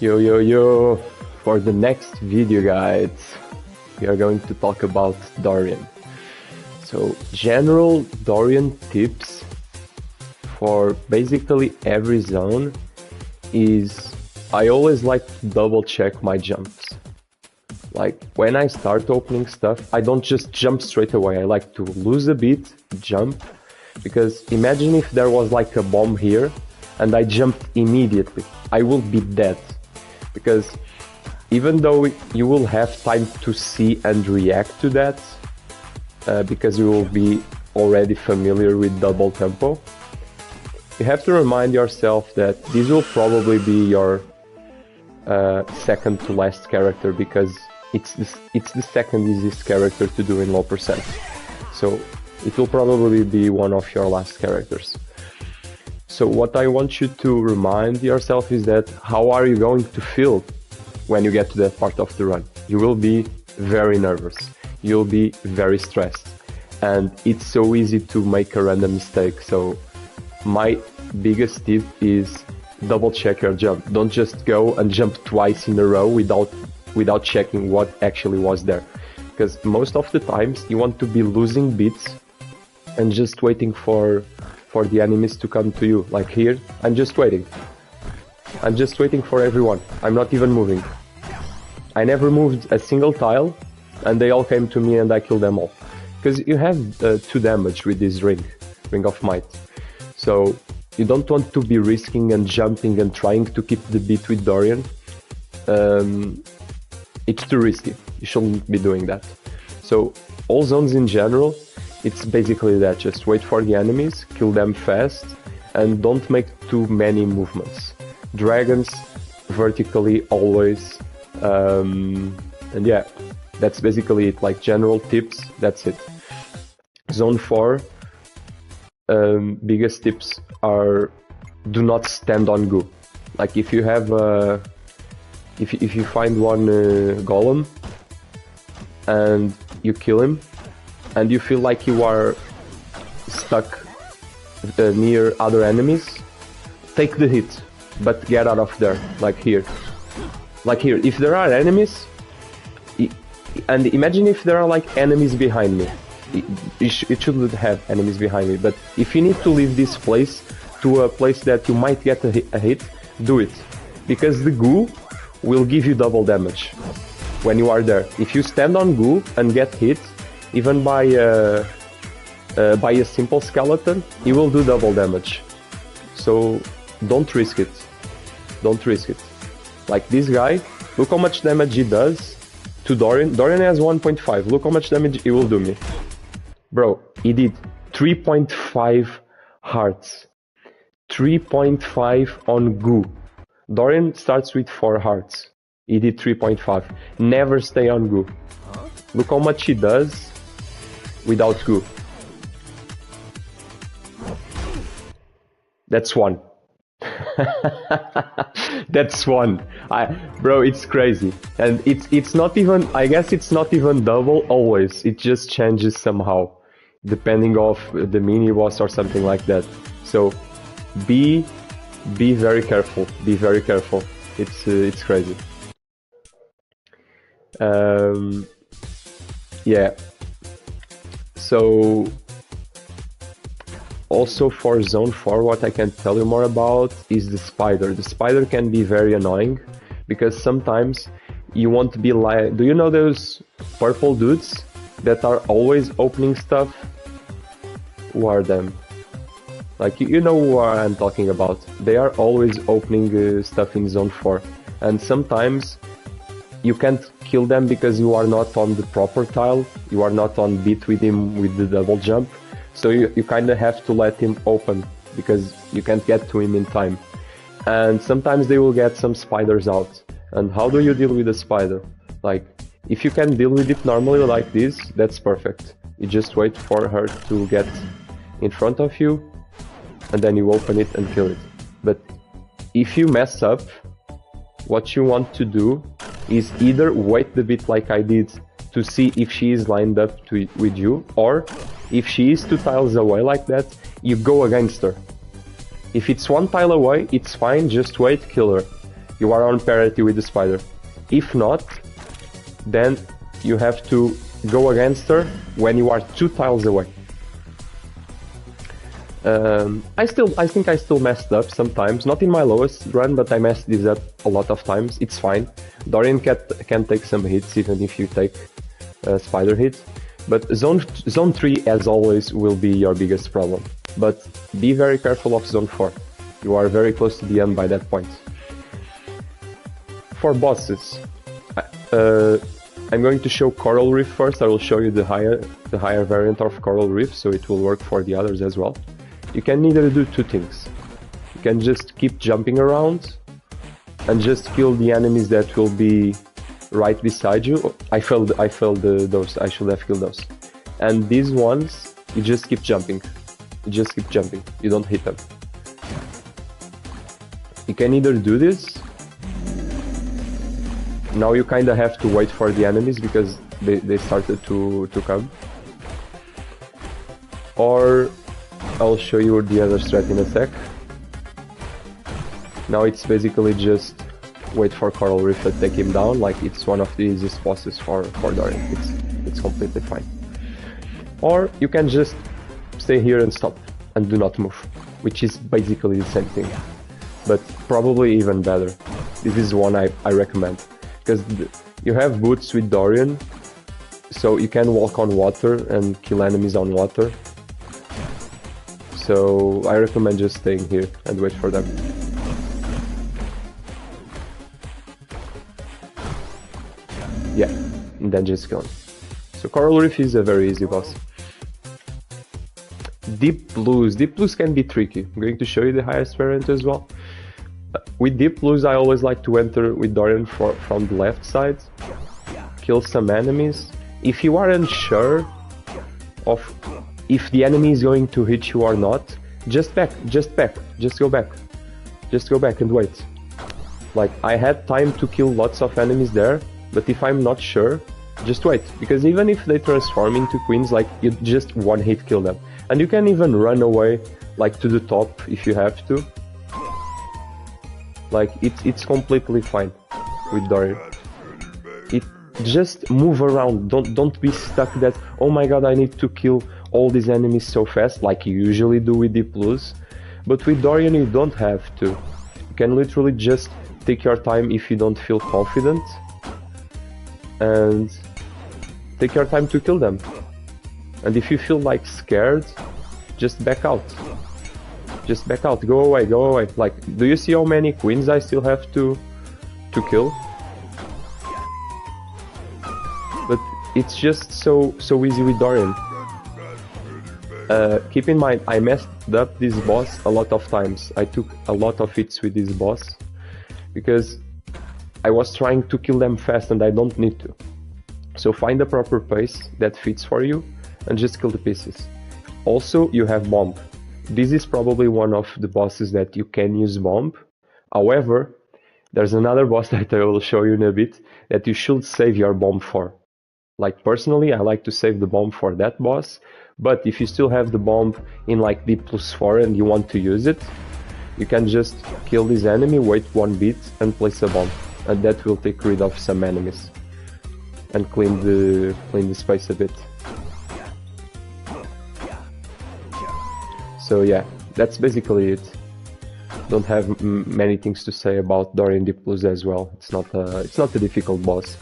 Yo yo yo! For the next video guys, we are going to talk about Dorian. So general Dorian tips for basically every zone is I always like to double check my jumps. Like when I start opening stuff, I don't just jump straight away. I like to lose a bit, jump, because imagine if there was like a bomb here and I jumped immediately. I will be dead. Because even though you will have time to see and react to that, because you will be already familiar with double tempo, you have to remind yourself that this will probably be your second to last character, because it's the second easiest character to do in low percent. So it will probably be one of your last characters. So what I want you to remind yourself is that how are you going to feel when you get to that part of the run? You will be very nervous, you'll be very stressed, and it's so easy to make a random mistake. So my biggest tip is double check your jump. Don't just go and jump twice in a row without checking what actually was there, because most of the times you want to be losing bits and just waiting for the enemies to come to you. Like here, I'm just waiting for everyone. I'm not even moving. I never moved a single tile and they all came to me and I killed them all, because you have 2 damage with this ring of might. So you don't want to be risking and jumping and trying to keep the beat with Dorian. It's too risky. You shouldn't be doing that. So all zones in general, it's basically that. Just wait for the enemies, kill them fast, and don't make too many movements. Dragons vertically always, and yeah, that's basically it. Like general tips, that's it. Zone 4, biggest tips are do not stand on goo. Like if you have if you find one golem and you kill him and you feel like you are stuck near other enemies, take the hit, but get out of there. Like here, if there are enemies, and imagine if there are like enemies behind me, it shouldn't have enemies behind me, but if you need to leave this place to a place that you might get a hit, do it, because the goo will give you double damage when you are there. If you stand on goo and get hit, even by a simple skeleton, it will do double damage. So don't risk it. Don't risk it. Like this guy, look how much damage he does to Dorian. Dorian has 1.5. Look how much damage he will do me. Bro, he did 3.5 hearts. 3.5 on goo. Dorian starts with 4 hearts. He did 3.5. Never stay on goo. Look how much he does without goo. That's 1. That's 1. Bro, it's crazy. And it's not even, I guess it's not even double always. It just changes somehow, depending of the mini boss or something like that. So be very careful. Be very careful. It's crazy. Yeah. So also for zone 4, what I can tell you more about is the spider. The spider can be very annoying, because sometimes you want to be like, do you know those purple dudes that are always opening stuff? Who are them? Like, you know who I'm talking about. They are always opening stuff in zone 4, and sometimes you can't kill them because you are not on the proper tile, you are not on beat with him with the double jump, so you kind of have to let him open because you can't get to him in time. And sometimes they will get some spiders out. And how do you deal with a spider? Like, if you can deal with it normally like this, that's perfect. You just wait for her to get in front of you, and then you open it and kill it. But if you mess up, what you want to do is either wait the bit like I did to see if she is lined up with you, or if she is 2 tiles away like that, you go against her. If it's 1 tile away, it's fine, just wait, kill her. you are on parity with the spider. If not, then you have to go against her when you are 2 tiles away. I think I still messed up sometimes, not in my lowest run, but I messed this up a lot of times. It's fine. Dorian can take some hits even if you take spider hits, but zone 3 as always will be your biggest problem. But be very careful of zone 4. You are very close to the end by that point. For bosses, I'm going to show Coral Riff first. I will show you the higher variant of Coral Riff, so it will work for the others as well. You can either do 2 things. You can just keep jumping around and just kill the enemies that will be right beside you. I failed those. I should have killed those. And these ones, you just keep jumping. You just keep jumping. You don't hit them. You can either do this. Now you kinda have to wait for the enemies because they started to come. Or I'll show you the other strat in a sec. Now it's basically just wait for Coral Riff to take him down, like it's one of the easiest bosses for Dorian. It's completely fine. Or you can just stay here and stop and do not move, which is basically the same thing, but probably even better. This is one I recommend, because you have boots with Dorian, so you can walk on water and kill enemies on water. So I recommend just staying here and wait for them. Yeah, and then just kill him. So Coral Reef is a very easy boss. Deep Blues. Deep Blues can be tricky. I'm going to show you the highest variant as well. With Deep Blues I always like to enter with Dorian from the left side, kill some enemies. If you are unsure of if the enemy is going to hit you or not, just go back and wait. Like, I had time to kill lots of enemies there, but if I'm not sure, just wait, because even if they transform into queens, like, you just one hit kill them. And you can even run away, like, to the top if you have to. Like, it's completely fine with Dorian. Just move around, don't be stuck that, oh my god, I need to kill all these enemies so fast, like you usually do with Deep Blues. But with Dorian you don't have to. You can literally just take your time if you don't feel confident, and take your time to kill them. And if you feel like scared, just back out. Just back out, go away. Like, do you see how many queens I still have to kill? But it's just so easy with Dorian. Keep in mind, I messed up this boss a lot of times. I took a lot of hits with this boss because I was trying to kill them fast and I don't need to. So find the proper pace that fits for you and just kill the pieces. Also, you have Bomb. This is probably one of the bosses that you can use Bomb. However, there's another boss that I will show you in a bit that you should save your Bomb for. Like, personally, I like to save the Bomb for that boss, but if you still have the Bomb in like D+4 and you want to use it, you can just kill this enemy, wait 1 beat and place a Bomb, and that will take rid of some enemies and clean the space a bit. So yeah, that's basically it. Don't have many things to say about Dorian Deep Blues as well. It's not a difficult boss.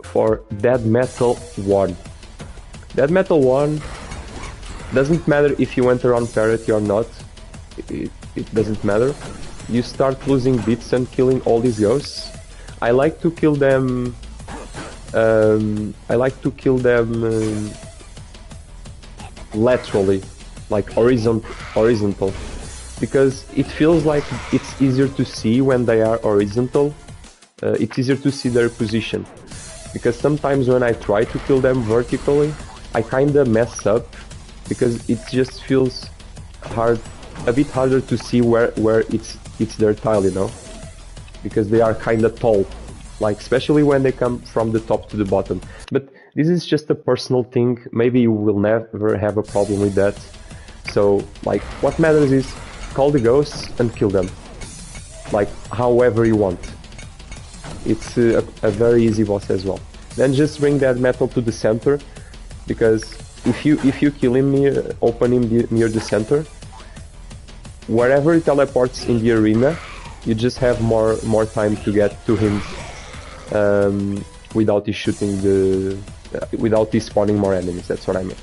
For Dead Metal 1. Dead Metal 1 doesn't matter if you enter on parity or not. It doesn't matter. You start losing bits and killing all these ghosts. I like to kill them. Laterally, like horizontal, because it feels like it's easier to see when they are horizontal. It's easier to see their position, because sometimes when I try to kill them vertically, I kinda mess up, because it just feels a bit harder to see where it's their tile, you know, because they are kinda tall, like especially when they come from the top to the bottom. But this is just a personal thing, maybe you will never have a problem with that. So, like, what matters is call the ghosts and kill them. like however you want. It's a very easy boss as well. Then just bring that metal to the center, because if you kill him open him near the center, wherever he teleports in the arena, you just have more time to get to him without he spawning more enemies. That's what I mean.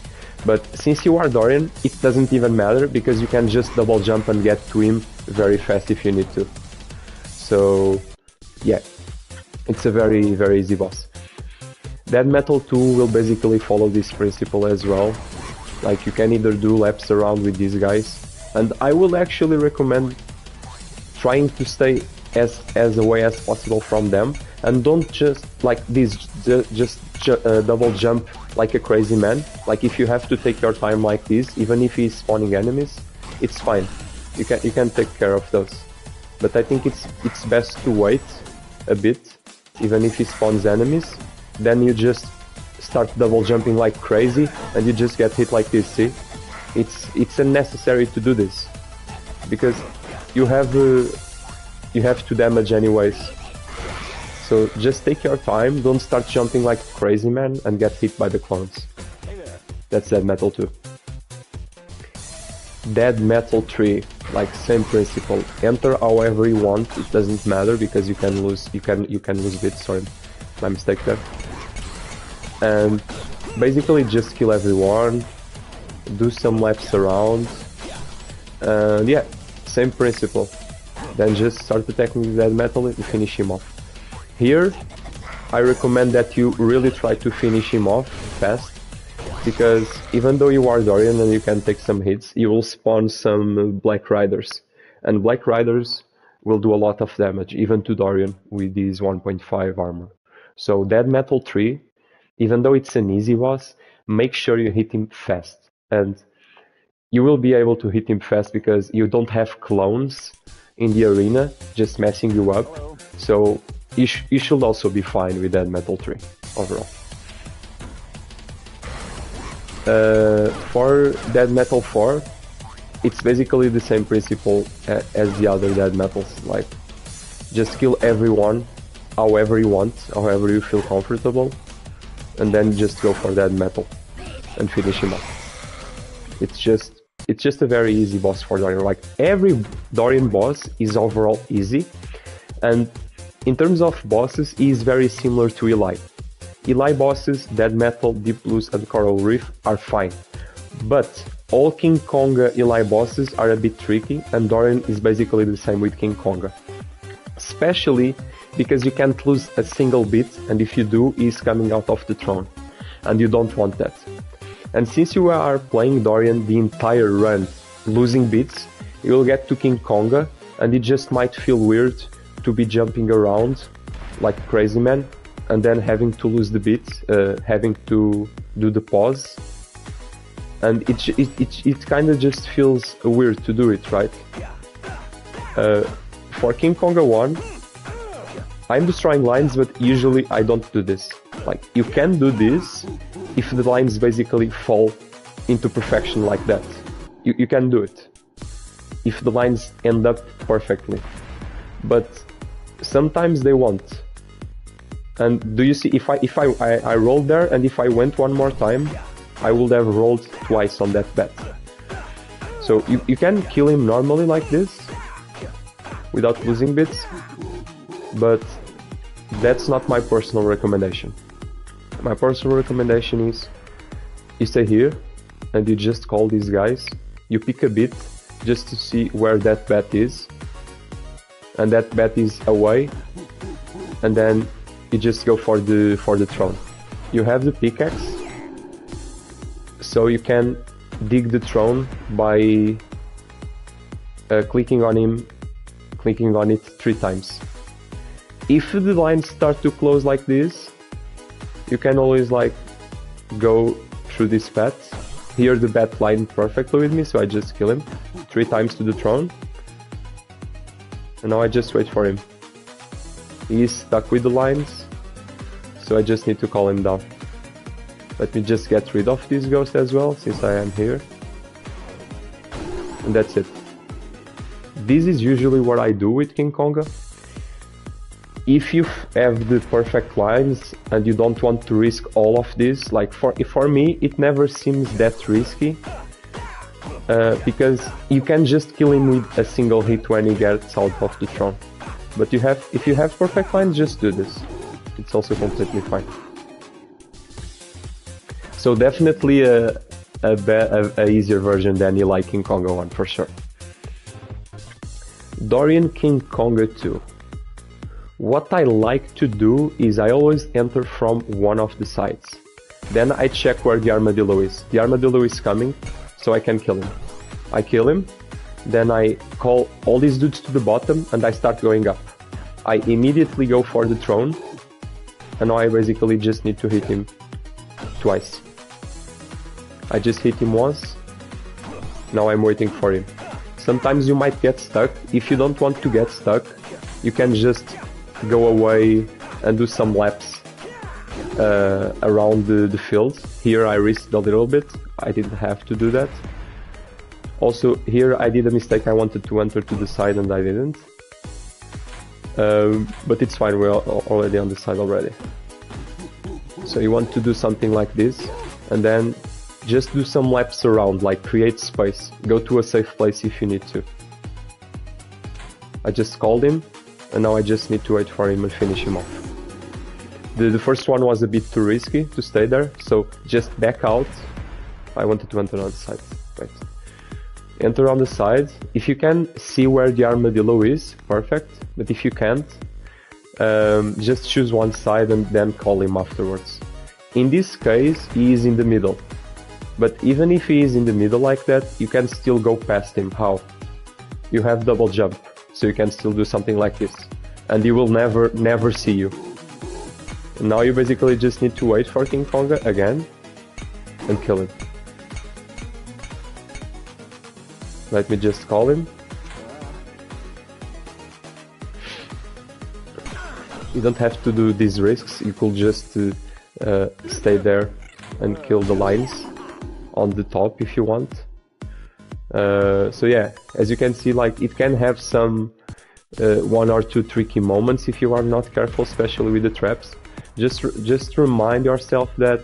But since you are Dorian, it doesn't even matter, because you can just double jump and get to him very fast if you need to. So yeah, it's a very easy boss. That Metal 2 will basically follow this principle as well. Like, you can either do laps around with these guys, and I will actually recommend trying to stay as away as possible from them, and don't just like this double jump like a crazy man. Like, if you have to take your time like this, even if he's spawning enemies, it's fine. You can take care of those. But I think it's best to wait a bit, even if he spawns enemies. Then you just start double jumping like crazy, and you just get hit like this. See, it's unnecessary to do this, because you have to damage anyways. So just take your time. Don't start jumping like crazy man and get hit by the clones. That's Dead Metal 2. Dead Metal 3, like same principle. Enter however you want. It doesn't matter, because you can lose bits. Sorry, my mistake there. And basically just kill everyone, do some laps around, and yeah, same principle. Then just start attacking the Dead Metal and finish him off. Here, I recommend that you really try to finish him off fast, because even though you are Dorian and you can take some hits, you will spawn some Black Riders, and Black Riders will do a lot of damage, even to Dorian with his 1.5 armor. So Dead Metal 3, even though it's an easy boss, make sure you hit him fast. And you will be able to hit him fast because you don't have clones in the arena just messing you up. So you should also be fine with Dead Metal 3 overall. For Dead Metal 4, it's basically the same principle as the other Dead Metals. Like, just kill everyone however you want, however you feel comfortable, and then just go for Dead Metal and finish him off. It's just a very easy boss for Dorian. Like, every Dorian boss is overall easy, and in terms of bosses, he is very similar to Eli. Eli bosses, Dead Metal, Deep Blues, and Coral Reef are fine, but all King Conga Eli bosses are a bit tricky, and Dorian is basically the same with King Conga. Especially because you can't lose a single bit, and if you do, he's coming out of the throne, and you don't want that. And since you are playing Dorian the entire run losing bits, you will get to King Conga, and it just might feel weird to be jumping around like crazy man, and then having to lose the bits, having to do the pause, and it kind of just feels weird to do it, right? For King Conga 1, I'm destroying lines, but usually I don't do this. Like, you can do this if the lines basically fall into perfection like that. You can do it if the lines end up perfectly, but sometimes they won't. And do you see, if I rolled there, and if I went one more time, I would have rolled twice on that bet. So you can kill him normally like this without losing bits, but that's not my personal recommendation. My personal recommendation is you stay here and you just call these guys, you pick a bit just to see where that bet is, and that bet is away, and then you just go for the throne. You have the pickaxe, so you can dig the throne by clicking on it 3 times. If the lines start to close like this, you can always like go through this path. Here the bat lined perfectly with me, so I just kill him 3 times to the throne, and now I just wait for him. He is stuck with the lines, so I just need to call him down. Let me just get rid of this ghost as well, since I am here, and that's it. this is usually what I do with King Conga. If you have the perfect lines and you don't want to risk all of this, like for me, it never seems that risky. Because you can just kill him with a single hit when he gets out of the throne. But if you have perfect lines, just do this. It's also completely fine. So definitely a easier version than you like King Conga 1 for sure. Dorian King Conga II. What I like to do is I always enter from one of the sides. Then I check where the armadillo is. The armadillo is coming, so I can kill him. I kill him, then I call all these dudes to the bottom and I start going up. I immediately go for the throne, and now I basically just need to hit him twice. I just hit him once, now I'm waiting for him. Sometimes you might get stuck. If you don't want to get stuck, you can just go away and do some laps around the field. Here I risked a little bit, I didn't have to do that. Also here I did a mistake, I wanted to enter to the side and I didn't. But it's fine, we're already on the side already. So you want to do something like this, and then just do some laps around, like create space. Go to a safe place if you need to. I just called him, and now I just need to wait for him and finish him off. The first one was a bit too risky to stay there, so just back out. I wanted to enter on the side. Right. Enter on the side. If you can see where the armadillo is, perfect. But if you can't, just choose one side and then call him afterwards. In this case, he is in the middle. But even if he is in the middle like that, you can still go past him. How? You have double jump, so you can still do something like this. And he will never see you. Now you basically just need to wait for King Conga again and kill him. Let me just call him. You don't have to do these risks, you could just stay there and kill the lines on the top if you want. So yeah, as you can see, like it can have some one or two tricky moments if you are not careful, especially with the traps. Just remind yourself that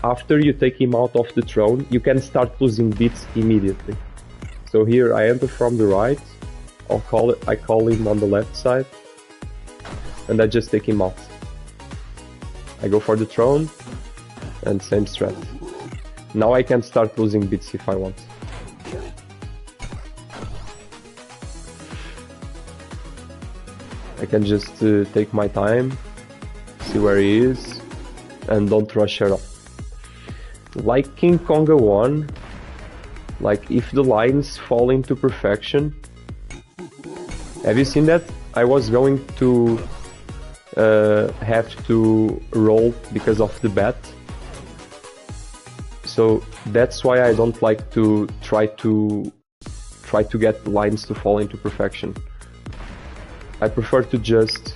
after you take him out of the throne, you can start losing bits immediately. So here I enter from the right, I call him on the left side, and I just take him out. I go for the throne, and same strat. Now I can start losing bits if I want. I can just take my time, see where he is, and don't rush at all. Like King Conga 1, like if the lines fall into perfection, have you seen that? I was going to have to roll because of the bat. So that's why I don't like to try to get lines to fall into perfection. I prefer to just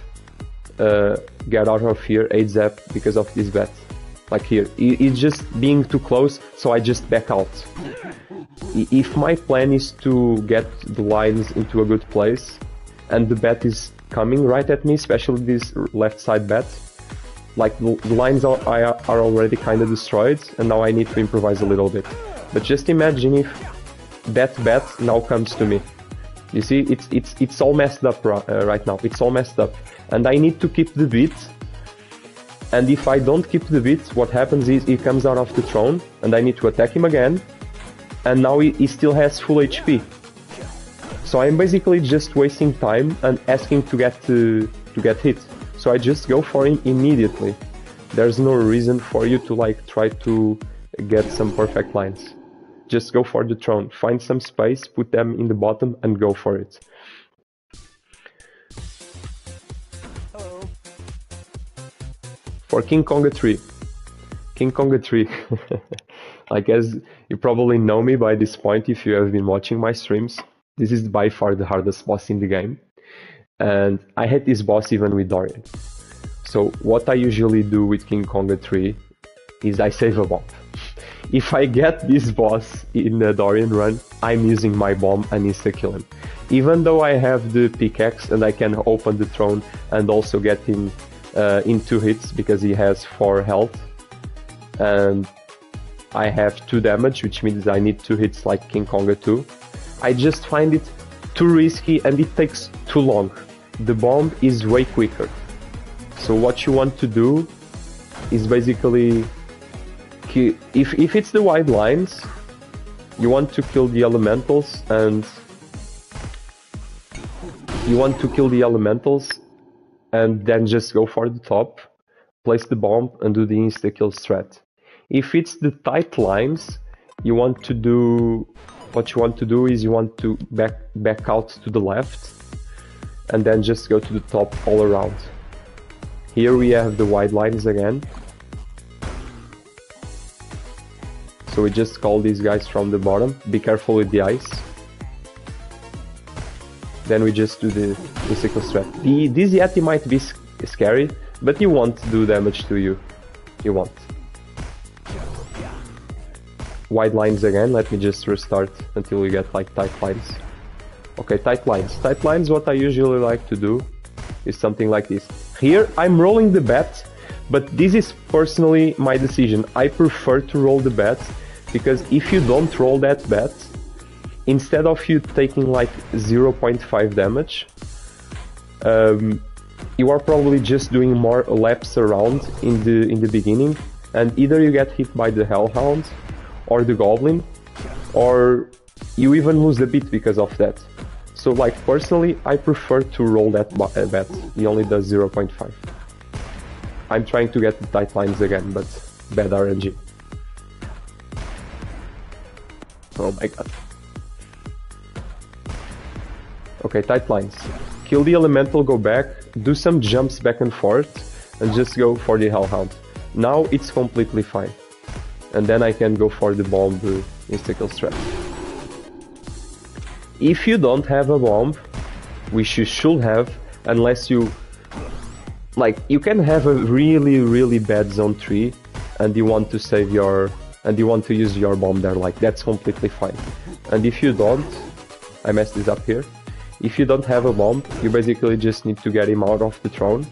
get out of here, 8-zap, because of this bat. Like here, it's just being too close, so I just back out. If my plan is to get the lines into a good place, and the bat is coming right at me, especially this left side bat, like the lines are already kind of destroyed, and now I need to improvise a little bit. But just imagine if that bat now comes to me. You see, it's all messed up right now. It's all messed up, and I need to keep the beat. And if I don't keep the beat, what happens is he comes out of the throne, and I need to attack him again. And now he still has full HP. So I'm basically just wasting time and asking to get hit. So I just go for him immediately. There's no reason for you to like try to get some perfect lines. Just go for the throne, find some space, put them in the bottom and go for it. Hello. For King Conga III. King Conga III. I guess you probably know me by this point if you have been watching my streams. This is by far the hardest boss in the game. And I hate this boss even with Dorian. So what I usually do with King Conga III is I save a bomb. If I get this boss in a Dorian run, I'm using my bomb and insta-kill him. Even though I have the pickaxe and I can open the throne and also get him in 2 hits because he has 4 health, and I have 2 damage, which means I need 2 hits like King Conga II. I just find it too risky and it takes too long. The bomb is way quicker. So what you want to do is basically, if it's the wide lines, you want to kill the elementals and then just go for the top, place the bomb and do the insta-kill strat. If it's the tight lines, what you want to do is you want to back out to the left and then just go to the top all around. Here we have the wide lines again. So we just call these guys from the bottom. Be careful with the ice. Then we just do the insta-kill strat. This Yeti might be scary, but you won't do damage to you. You won't. Wide lines again. Let me just restart until we get like tight lines. Okay, tight lines. Tight lines, what I usually like to do is something like this. Here I'm rolling the bet, but this is personally my decision. I prefer to roll the bet because if you don't roll that bet, instead of you taking like 0.5 damage, you are probably just doing more laps around in the beginning, and either you get hit by the Hellhound or the Goblin, or you even lose a bit because of that. So like personally, I prefer to roll that bet. He only does 0.5. I'm trying to get the tight lines again, but bad RNG. Oh my god. Okay, tight lines. Kill the elemental, go back, do some jumps back and forth, and just go for the Hellhound. Now it's completely fine. And then I can go for the bomb insta-kill strat. If you don't have a bomb, which you should have, unless you... Like, you can have a really bad zone 3, and you want to save your... and you want to use your bomb there, like, that's completely fine. And if you don't... I messed this up here. If you don't have a bomb, you basically just need to get him out of the throne,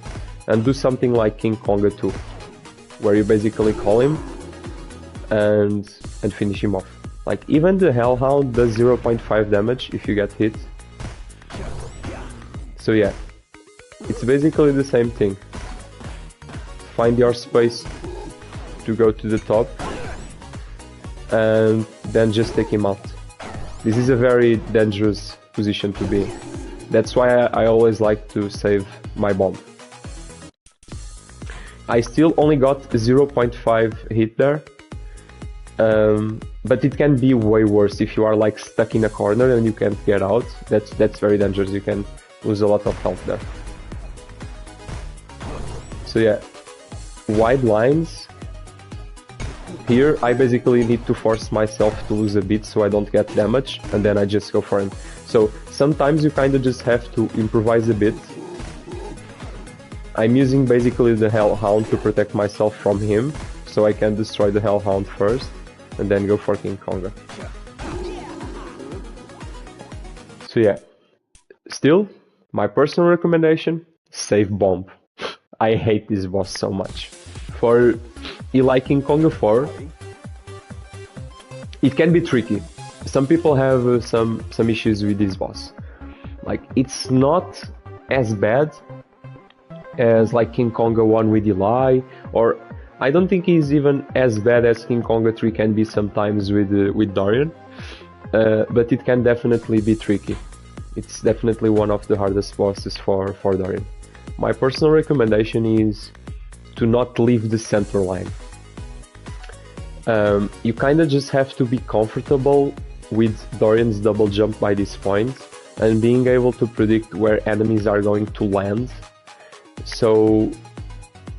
and do something like King Conga II, where you basically call him, and finish him off. Like, even the Hellhound does 0.5 damage if you get hit. So yeah, it's basically the same thing. Find your space to go to the top, and then just take him out. This is a very dangerous position to be in. That's why I always like to save my bomb. I still only got 0.5 hit there. But it can be way worse if you are like stuck in a corner and you can't get out. That's very dangerous. You can lose a lot of health there. So yeah, wide lines. Here I basically need to force myself to lose a bit so I don't get damage, and then I just go for him. So sometimes you kind of just have to improvise a bit. I'm using basically the Hellhound to protect myself from him, so I can destroy the Hellhound first, and then go for King Conga. So yeah, still, my personal recommendation, save bomb. I hate this boss so much. For Eli King Conga IV, it can be tricky. Some people have some issues with this boss. Like, it's not as bad as like King Conga 1 with Eli, or I don't think he's even as bad as King Conga III can be sometimes with Dorian, but it can definitely be tricky. It's definitely one of the hardest bosses for Dorian. My personal recommendation is to not leave the center line. You kinda just have to be comfortable with Dorian's double jump by this point, and being able to predict where enemies are going to land, so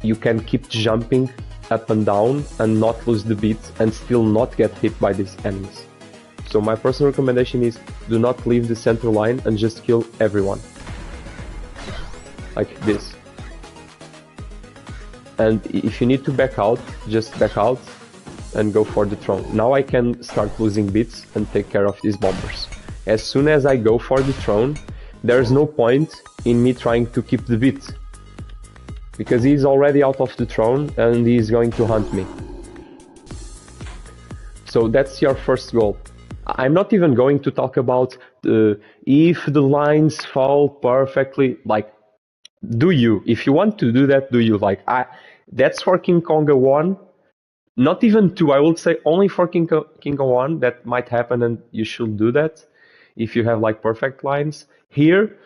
you can keep jumping up and down and not lose the beat and still not get hit by these enemies. So my personal recommendation is do not leave the center line and just kill everyone. Like this. And if you need to back out, just back out and go for the throne. Now I can start losing bits and take care of these bombers. As soon as I go for the throne, there's no point in me trying to keep the bit, because he's already out of the throne and he's going to hunt me. So that's your first goal. I'm not even going to talk about if the lines fall perfectly, like, do you? If you want to do that, do you? Like, that's for King Conga 1, not even 2, I would say only for King Conga 1 that might happen, and you should do that if you have like perfect lines. Here,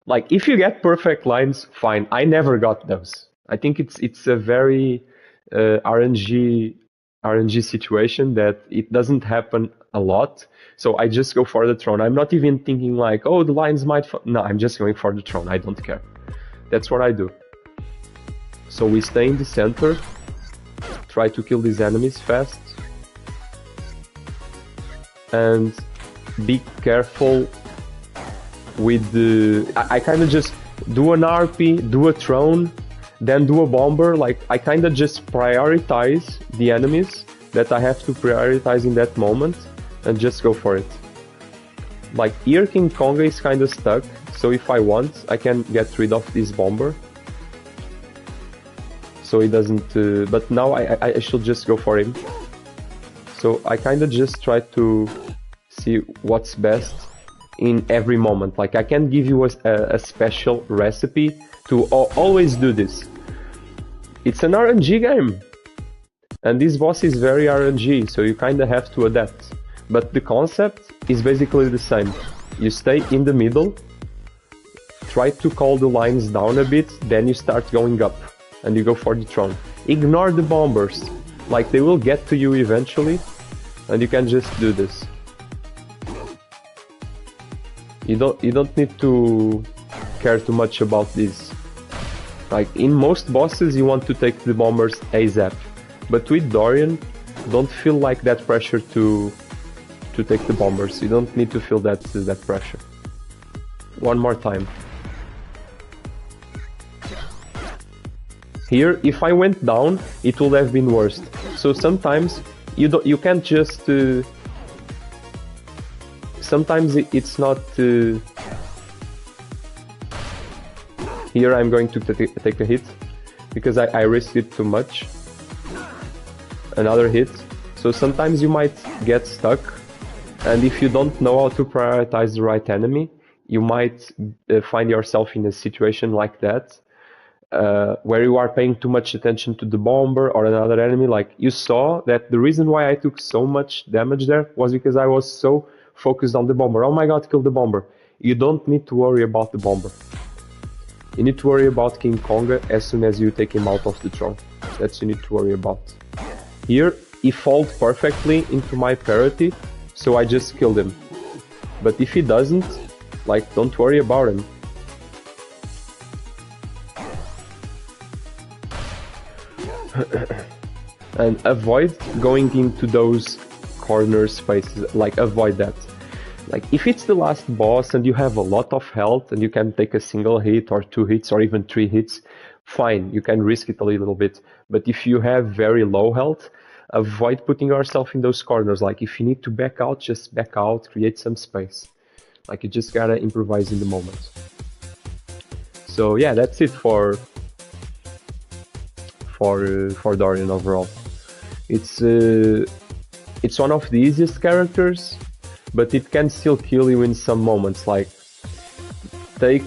like, if you get perfect lines, fine. I never got those. I think it's a very RNG situation that it doesn't happen a lot. So I just go for the throne. I'm not even thinking like, oh, the lines might fall. No, I'm just going for the throne. I don't care. That's what I do. So we stay in the center, try to kill these enemies fast, and be careful with the... I kind of just do an RP, do a throne, then do a bomber. Like, I kind of just prioritize the enemies that I have to prioritize in that moment and just go for it. Like, here King Conga is kind of stuck, so if I want, I can get rid of this bomber. So he doesn't... but now I should just go for him. So I kind of just try to see what's best in every moment. Like, I can give you a special recipe to always do this. It's an RNG game, and this boss is very RNG, so you kind of have to adapt. But the concept is basically the same. You stay in the middle, try to call the lines down a bit, then you start going up, and you go for the throne. Ignore the bombers, like, they will get to you eventually, and you can just do this. You don't need to care too much about this. Like, in most bosses you want to take the bombers ASAP, but with Dorian, don't feel like that pressure to take the bombers. You don't need to feel that pressure. One more time. Here, if I went down, it would have been worse. So sometimes you can't just... sometimes it's not... Here I'm going to take a hit, because I risked it too much. Another hit. So sometimes you might get stuck, and if you don't know how to prioritize the right enemy, you might find yourself in a situation like that, where you are paying too much attention to the bomber or another enemy. Like, you saw that the reason why I took so much damage there was because I was so focused on the bomber. Oh my god, kill the bomber. You don't need to worry about the bomber. You need to worry about King Conga as soon as you take him out of the throne. That's you need to worry about. Here, he falls perfectly into my parity, so I just killed him. But if he doesn't, like, don't worry about him. And avoid going into those corner spaces, like, avoid that. Like, if it's the last boss and you have a lot of health and you can take a single hit or 2 hits or even 3 hits, fine, you can risk it a little bit. But if you have very low health, avoid putting yourself in those corners. Like, if you need to back out, just back out, create some space. Like, you just gotta improvise in the moment. So yeah, that's it for Dorian overall. It's one of the easiest characters, but it can still kill you in some moments. Like, take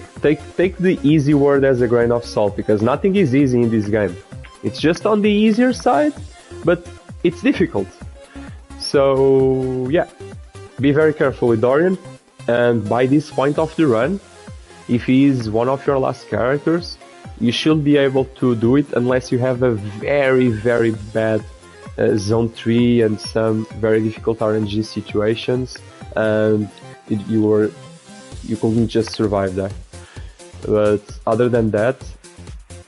the easy word as a grain of salt, because nothing is easy in this game. It's just on the easier side, but it's difficult. So yeah, be very careful with Dorian, and by this point of the run, if he is one of your last characters, you should be able to do it, unless you have a very, very bad Zone 3 and some very difficult RNG situations, and you couldn't just survive that. But other than that,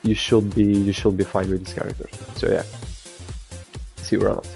you should be fine with this character. So yeah, see you around.